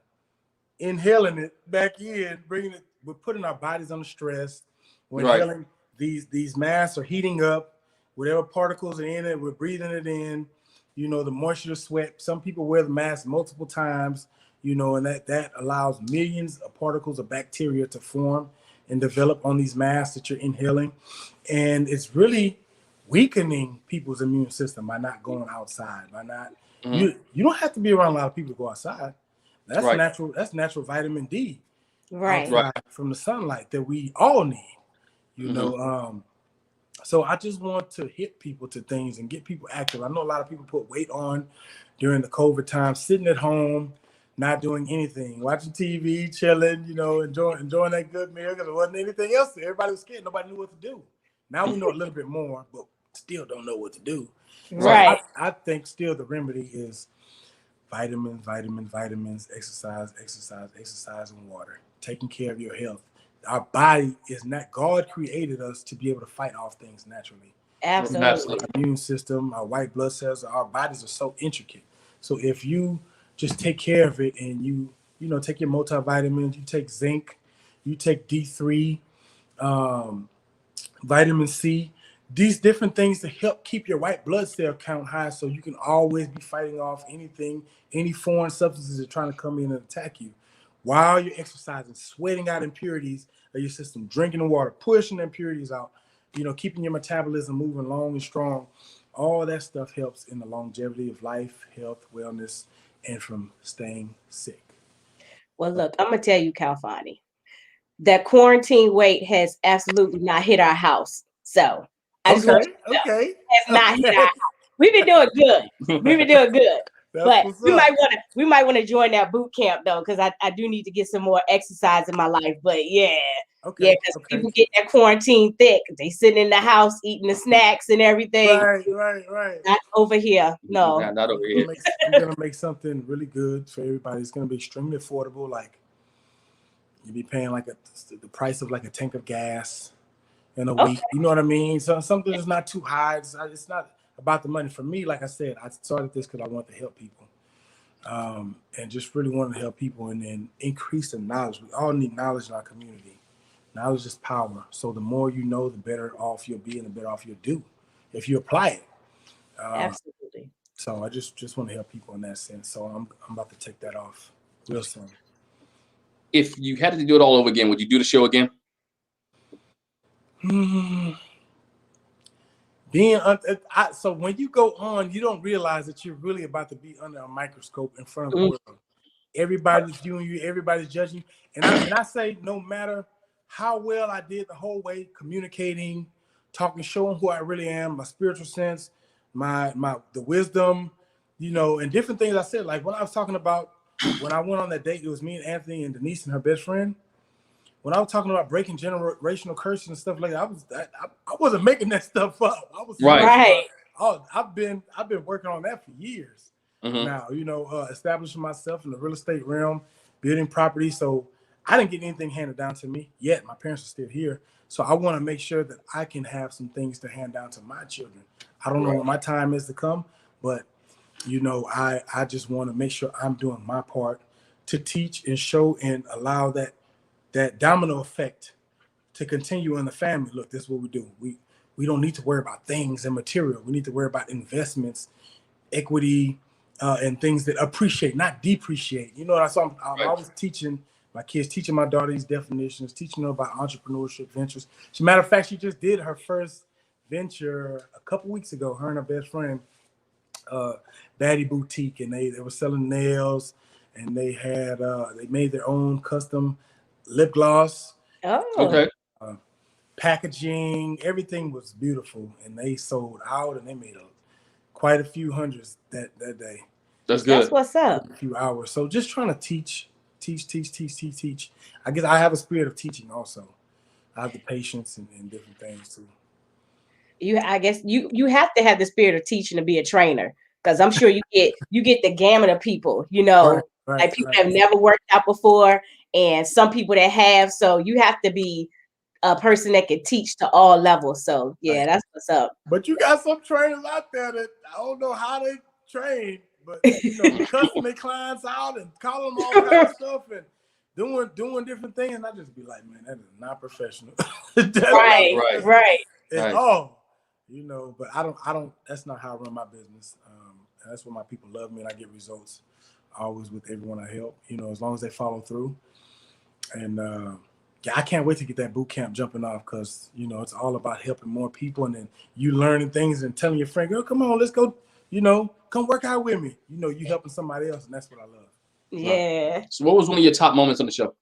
inhaling it back in, bringing it, we're putting our bodies under stress. We're inhaling, these masks are heating up, whatever particles are in it, we're breathing it in, you know, the moisture, sweat. Some people wear the mask multiple times, you know, and that allows millions of particles of bacteria to form and develop on these masks that you're inhaling. And it's really weakening people's immune system by not going outside, by not, you don't have to be around a lot of people to go outside. That's natural. That's natural vitamin D, outside from the sunlight that we all need. You know, so I just want to hit people to things and get people active. I know a lot of people put weight on during the COVID time, sitting at home, not doing anything, watching TV, chilling. You know, enjoying that good meal, because there wasn't anything else. Everybody was scared. Nobody knew what to do. Now we know a little bit more, but still don't know what to do. Right. So I think still the remedy is vitamins, exercise, and water. Taking care of your health. Our body is not, God created us to be able to fight off things naturally. Absolutely. Our immune system, our white blood cells, our bodies are so intricate. So if you just take care of it, and you know, take your multivitamins, you take zinc, you take D3, vitamin C, these different things to help keep your white blood cell count high, so you can always be fighting off anything, any foreign substances that are trying to come in and attack you while you're exercising, sweating out impurities of your system, drinking the water, pushing the impurities out, you know, keeping your metabolism moving long and strong. All that stuff helps in the longevity of life, health, wellness, and from staying sick. Well, look, I'm gonna tell you, Khalfani, that quarantine weight has absolutely not hit our house. So I just want you to know, has not hit our house. We've been doing good. But we might want to join that boot camp though, because I do need to get some more exercise in my life. But yeah, because people get that quarantine thick. They sitting in the house eating the snacks and everything. Right. Not over here. No. Not over here. I'm gonna make something really good for everybody. It's gonna be extremely affordable. Like, you'll be paying like the price of like a tank of gas in a week. You know what I mean? So something that's not too high. It's not about the money. For me, like I said, I started this because I want to help people, and just really want to help people, and then increase the knowledge. We all need knowledge in our community. Knowledge is power. So the more you know, the better off you'll be, and the better off you'll do if you apply it. Absolutely. So I just want to help people in that sense. So I'm about to take that off real soon. If you had to do it all over again, would you do the show again? So when you go on, you don't realize that you're really about to be under a microscope in front of the world. Everybody's viewing you, everybody's judging you. And I say, no matter how well I did the whole way, communicating, talking, showing who I really am, my spiritual sense, the wisdom, you know, and different things I said. Like when I was talking about, when I went on that date, it was me and Anthony and Denise and her best friend. When I was talking about breaking generational curses and stuff like that, I wasn't making that stuff up. I was right. I've been working on that for years now. You know, establishing myself in the real estate realm, building property. So I didn't get anything handed down to me yet. My parents are still here, so I want to make sure that I can have some things to hand down to my children. I don't know when my time is to come, but you know, I just want to make sure I'm doing my part to teach and show and allow that domino effect to continue in the family. Look, this is what we do. We don't need to worry about things and material. We need to worry about investments, equity, and things that appreciate, not depreciate. You know, so I'm Right. always teaching my kids, teaching my daughter these definitions, teaching her about entrepreneurship ventures. As a matter of fact, she just did her first venture a couple weeks ago. Her and her best friend, Baddie Boutique, and they were selling nails, and they had they made their own custom lip gloss, Oh, Okay. packaging. Everything was beautiful, and they sold out, and they made quite a few hundreds that day. That's that's good. what's up. A few hours. So just trying to teach. I guess I have a spirit of teaching also. I have the patience and different things too. I guess you have to have the spirit of teaching to be a trainer, because I'm sure you get the gamut of people, you know, like people that have never worked out before, and some people that have. So you have to be a person that can teach to all levels. So yeah, that's what's up. But you got some trainers out there that I don't know how they train, but you know, cussing their clients out and calling them all kinds of stuff and doing different things. And I just be like, man, that is not professional. Right. At all. You know, but I don't. That's not how I run my business. And that's why my people love me, and I get results always with everyone I help. You know, as long as they follow through. And yeah, I can't wait to get that boot camp jumping off, because you know it's all about helping more people, and then you learning things and telling your friend, "Girl, come on, let's go. You know, come work out with me." You know, you helping somebody else, and that's what I love. Yeah. So what was one of your top moments on the show?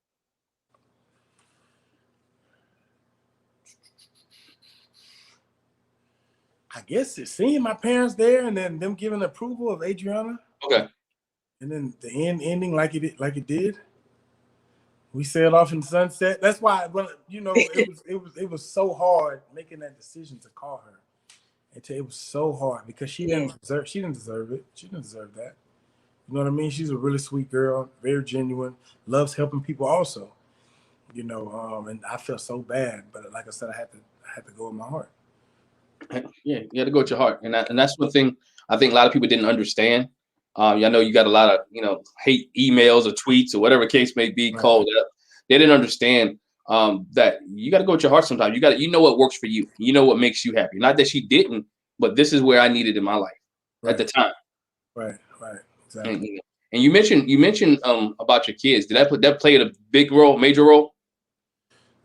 I guess it's seeing my parents there, and then them giving approval of Adriana. Okay. And then the ending like it did. We sailed off in the sunset. That's why, you know, it was so hard making that decision to call her. It was so hard because she didn't deserve it. She didn't deserve that. You know what I mean? She's a really sweet girl, very genuine, loves helping people also. You know, and I felt so bad, but like I said, I had to go with my heart. Yeah, you had to go with your heart, and that's one thing I think a lot of people didn't understand. I know you got a lot of hate emails or tweets or whatever case may be called. They didn't understand that you got to go with your heart sometimes. You know what works for you. You know what makes you happy. Not that she didn't, but this is where I needed in my life at the time. Right, exactly. And you mentioned about your kids. Did that played a big role, major role?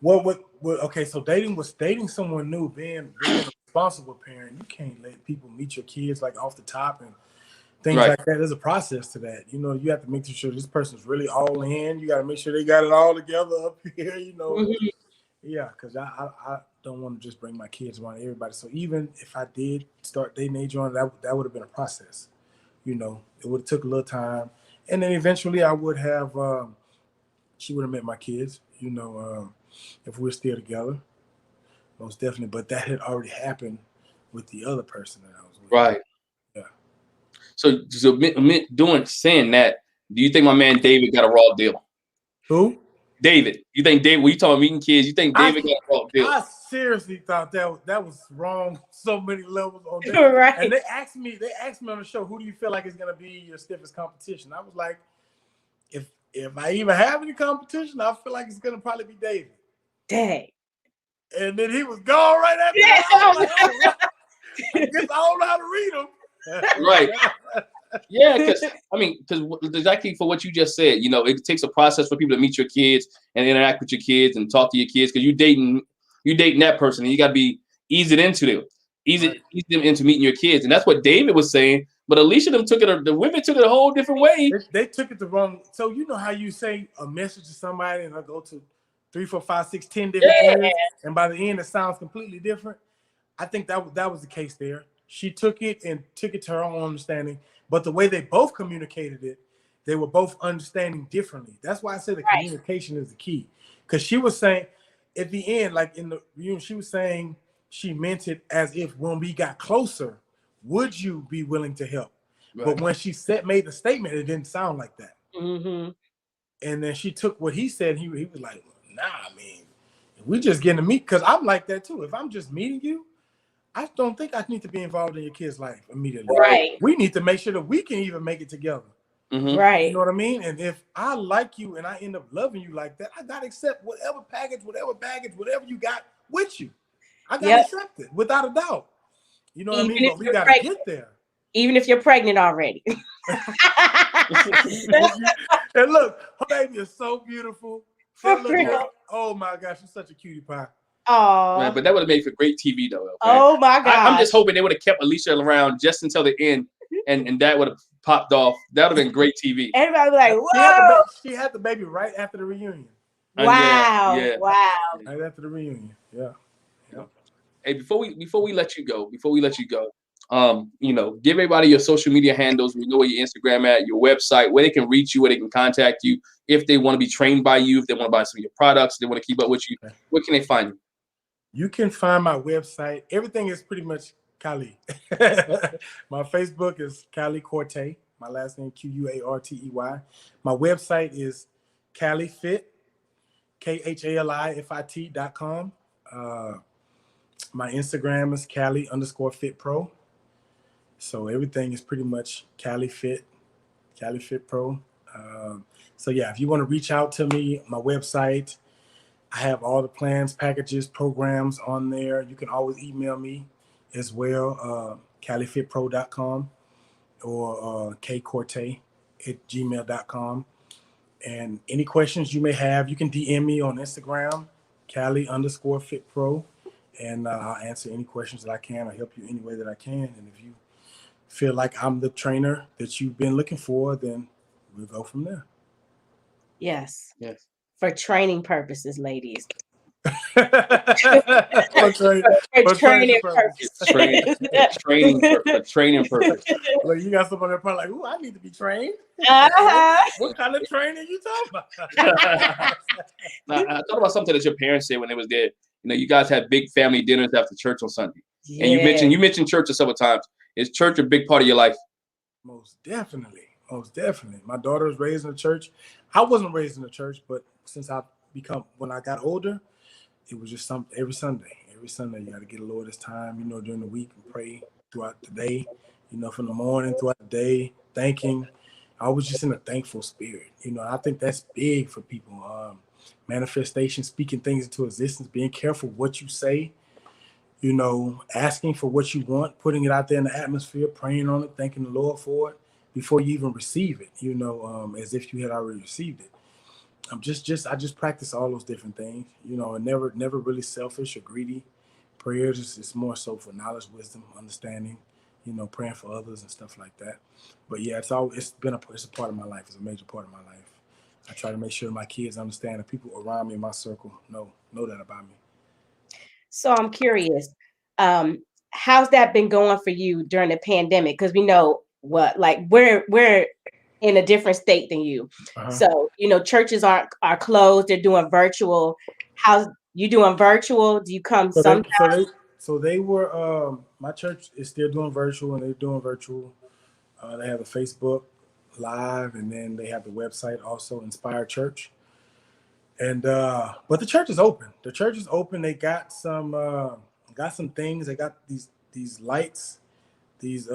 What? Okay, so dating someone new, being a responsible parent, you can't let people meet your kids like off the top and things like that. There's a process to that. You know, you have to make sure this person's really all in. You got to make sure they got it all together up here. You know, yeah, because I don't want to just bring my kids around everybody. So even if I did start dating Adriana, that would have been a process. You know, it would have took a little time, and then eventually I would have. She would have met my kids. You know. If we're still together, most definitely. But that had already happened with the other person that I was with. Right. Yeah. So saying that, do you think my man David got a raw deal? Who? David. You think David? When you talking meeting kids, you think David got a raw deal? I seriously thought that was wrong. So many levels on that. Right. And they asked me on the show, who do you feel like is going to be your stiffest competition? I was like, if I even have any competition, I feel like it's going to probably be David. Dang. And then he was gone right after that. I was like, oh, I guess I don't know how to read him. Right. Yeah, because exactly for what you just said, it takes a process for people to meet your kids and interact with your kids and talk to your kids, because you're dating that person, and you got to be ease them into meeting your kids, and that's what David was saying. But Alicia, the women took it a whole different way. They took it the wrong. So you know how you say a message to somebody and I go to 3, 4, 5, 6, 10 different ears, and by the end it sounds completely different. I think that was the case there. She took it to her own understanding, but the way they both communicated it, they were both understanding differently. That's why I say the communication is the key. Because she was saying at the end, like in the reunion, she was saying she meant it as if when we got closer, would you be willing to help? Right. But when she made the statement, it didn't sound like that. Mm-hmm. And then she took what he said. He was like, nah, I mean, we just getting to meet, because I'm like that too. If I'm just meeting you, I don't think I need to be involved in your kid's life immediately. Right. We need to make sure that we can even make it together. Mm-hmm. Right. You know what I mean? And if I like you and I end up loving you like that, I got to accept whatever baggage, whatever you got with you. I got to accept it without a doubt. You know what I mean? But we got to get there. Even if you're pregnant already. And look, her baby is so beautiful. For That little real. girl, oh my gosh, she's such a cutie pie. Oh, But that would have made for great TV though. Man. oh my God. I'm just hoping they would have kept Alicia around just until the end, and that would have popped off. That would have been great TV. Everybody be like, whoa. She had the baby right after the reunion. Wow. Yeah. Wow. Right after the reunion. Yeah. Hey, before we let you go, give everybody your social media handles. We know where your Instagram at, your website, where they can reach you, where they can contact you, if they want to be trained by you, if they want to buy some of your products, they want to keep up with you. Where can they find you? You can find my website. Everything is pretty much Cali. My Facebook is Cali Corte. My last name Quartey. My website is CaliFit, KHALIFIT.com. My Instagram is Cali_FitPro. So everything is pretty much CaliFit Pro. So yeah, if you want to reach out to me, my website, I have all the plans, packages, programs on there. You can always email me as well, CaliFitPro.com or kcorte@gmail.com. And any questions you may have, you can DM me on Instagram, Cali_FitPro, and I'll answer any questions that I can. I'll help you any way that I can. And if you feel like I'm the trainer that you've been looking for, then we'll go from there. Yes. Yes. For training purposes, ladies. For training purposes. Training purpose. Like you got somebody probably like, "Ooh, I need to be trained." Uh-huh. What kind of training you talking about? Now, I thought about something that your parents said when they was there. You guys had big family dinners after church on Sunday, and you mentioned church several times. Is church a big part of your life? Most definitely. My daughter was raised in the church. I wasn't raised in the church, but since when I got older, it was just every Sunday you got to get a Lord this time, during the week and pray throughout the day, from the morning throughout the day, thanking. I was just in a thankful spirit. I think that's big for people. Manifestation, speaking things into existence, being careful what you say, asking for what you want, putting it out there in the atmosphere, praying on it, thanking the Lord for it before you even receive it, as if you had already received it. I just practice all those different things, and never really selfish or greedy. Prayers is more so for knowledge, wisdom, understanding, praying for others and stuff like that. But yeah, it's a part of my life. It's a major part of my life. I try to make sure my kids understand, the people around me in my circle know that about me. So I'm curious, how's that been going for you during the pandemic? Because we know we're in a different state than you. Uh-huh. So, churches are closed. They're doing virtual. How's you doing virtual? Do you come sometimes? They were, my church is still doing virtual, and they're doing virtual. They have a Facebook Live, and then they have the website also, Inspire Church. And but the church is open. They got some things. They got these lights. These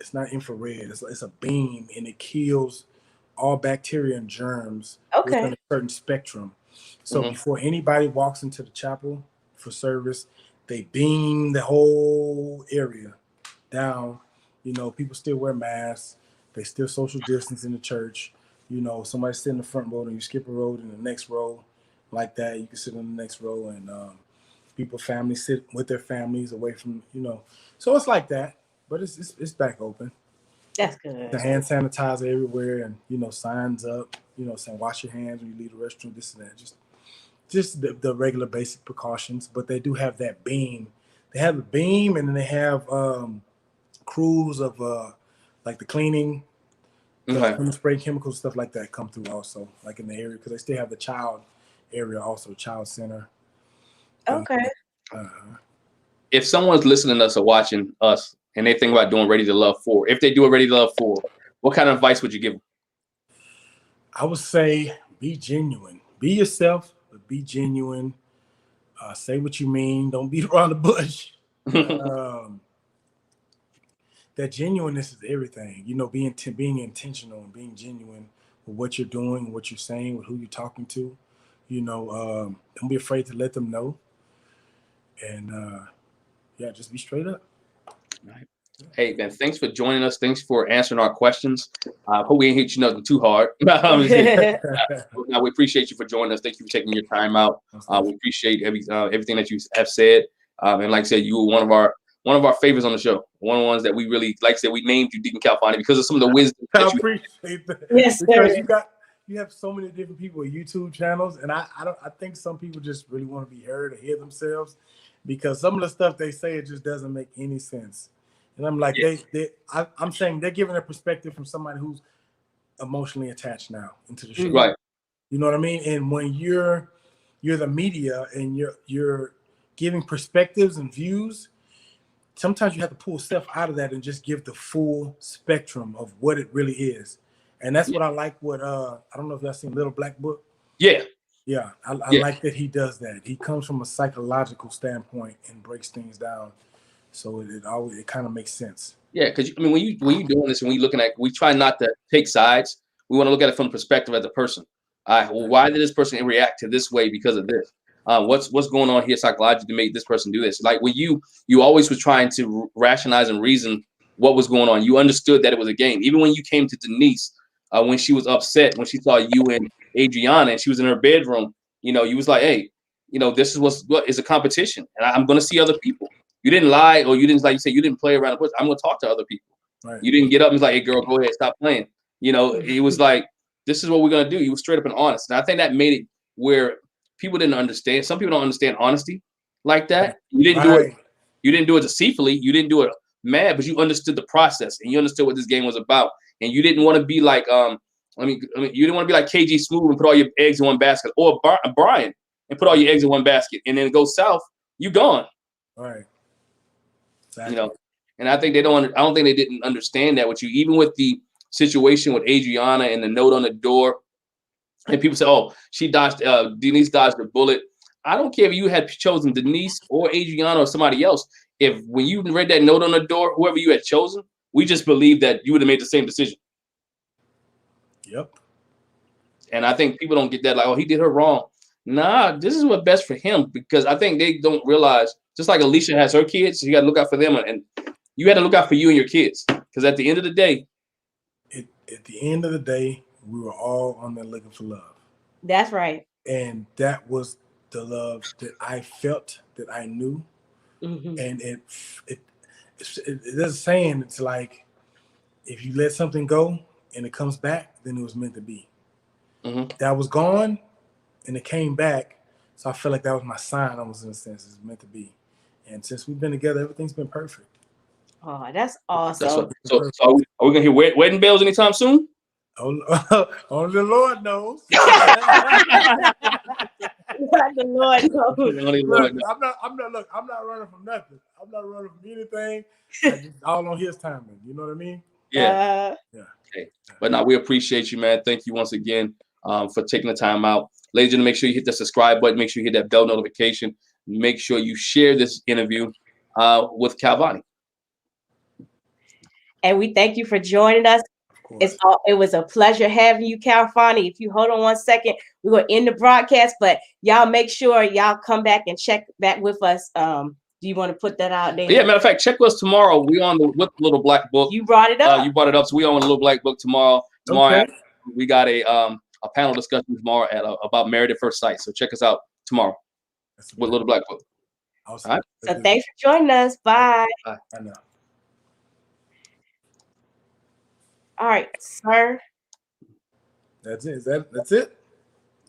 it's not infrared. It's a beam, and it kills all bacteria and germs within a certain spectrum. So before anybody walks into the chapel for service, they beam the whole area down. People still wear masks. They still social distance in the church. Somebody sit in the front row and you skip a row in the next row, like that. You can sit in the next row, and families sit with their families away from, So it's like that, but it's back open. That's good. The hand sanitizer everywhere, and signs up, saying wash your hands when you leave the restroom. This and that, just the regular basic precautions. But they do have that beam. They have the beam, and then they have crews of like the cleaning. Spray chemicals, stuff like that come through also, like in the area, because they still have the child area also, child center. Okay. If someone's listening to us or watching us and they think about doing Ready to Love 4, if they do a Ready to Love 4, what kind of advice would you give them? I would say be genuine. Be yourself, but be genuine. Say what you mean. Don't beat around the bush. That genuineness is everything. Being intentional and being genuine with what you're doing, what you're saying, with who you're talking to. Don't be afraid to let them know. And just be straight up. Right. Hey, man, thanks for joining us. Thanks for answering our questions. Hope we ain't hit you nothing too hard. No, we appreciate you for joining us. Thank you for taking your time out. We appreciate everything that you have said. And like I said, you were one of our favorites on the show. One of the ones that we really, like I said, we named you Deacon Khalfani because of some of the wisdom I that you appreciate that. Yes, because sir. you have so many different people with YouTube channels, and I think some people just really want to be heard or hear themselves, because some of the stuff they say, it just doesn't make any sense. And I'm like, I'm saying they're giving a perspective from somebody who's emotionally attached now into the show. right. You know what I mean? And when you're the media and you're giving perspectives and views, sometimes you have to pull stuff out of that and just give the full spectrum of what it really is. And that's what I like. What I don't know if y'all seen Little Black Book. Yeah. Yeah, I like that he does that. He comes from a psychological standpoint and breaks things down, so it kind of makes sense. Yeah, because I mean, when you doing this and when you looking at, we try not to take sides. We want to look at it from the perspective of the person. All right, well, why did this person react to this way because of this? What's going on here psychologically to make this person do this? Like when you always was trying to rationalize and reason what was going on. You understood that it was a game. Even when you came to Denise, when she was upset when she saw you and Adriana and she was in her bedroom, you was like, hey, this is what is a competition, and I'm going to see other people. You didn't lie, or you didn't, like you said, you didn't play around the bush. I'm going to talk to other people. Right. You didn't get up and was like, hey, girl, go ahead, stop playing. It was like, this is what we're going to do. You were straight up and honest. And I think that made it where people didn't understand. Some people don't understand honesty like that. You didn't do it. You didn't do it deceitfully. You didn't do it mad, but you understood the process and you understood what this game was about. And you didn't want to be like, you didn't want to be like KG Smooth and put all your eggs in one basket, or Brian and put all your eggs in one basket, and then it goes south. You gone. Right. Exactly. And I think I don't think they didn't understand that with you, even with the situation with Adriana and the note on the door. And people say, oh, Denise dodged the bullet. I don't care if you had chosen Denise or Adriana or somebody else. If when you read that note on the door, whoever you had chosen, we just believe that you would have made the same decision. Yep. And I think people don't get that, like, oh, he did her wrong. Nah, this is what's best for him, because I think they don't realize, just like Alicia has her kids, you got to look out for them, and you had to look out for you and your kids, because at the end of the day, we were all on there looking for love. That's right. And that was the love that I felt, that I knew. Mm-hmm. And there's a saying, it's like, if you let something go and it comes back, then it was meant to be. Mm-hmm. That was gone and it came back. So I feel like that was my sign, almost, in a sense. It's meant to be. And since we've been together, everything's been perfect. Oh, that's awesome. So are we going to hear wedding bells anytime soon? Only the Lord knows. The Lord knows. Look, I'm not running from nothing. I'm not running from anything. It's all on His timing. You know what I mean? Yeah. Okay. But no, we appreciate you, man. Thank you once again for taking the time out. Ladies and gentlemen, make sure you hit the subscribe button. Make sure you hit that bell notification. Make sure you share this interview with Khalfani. And we thank you for joining us. It was a pleasure having you, Khalfani. If you hold on 1 second, we're going to end the broadcast, but y'all make sure y'all come back and check back with us. Do you want to put that out there? Yeah, matter of fact, check with us tomorrow. We on with Little Black Book. You brought it up. So we on Little Black Book tomorrow. Tomorrow, we got a panel discussion tomorrow about Married at First Sight. So check us out tomorrow with Little Black Book. Awesome. All right. So thanks for joining us. Bye. Bye. I know. All right, sir. That's it. That's it.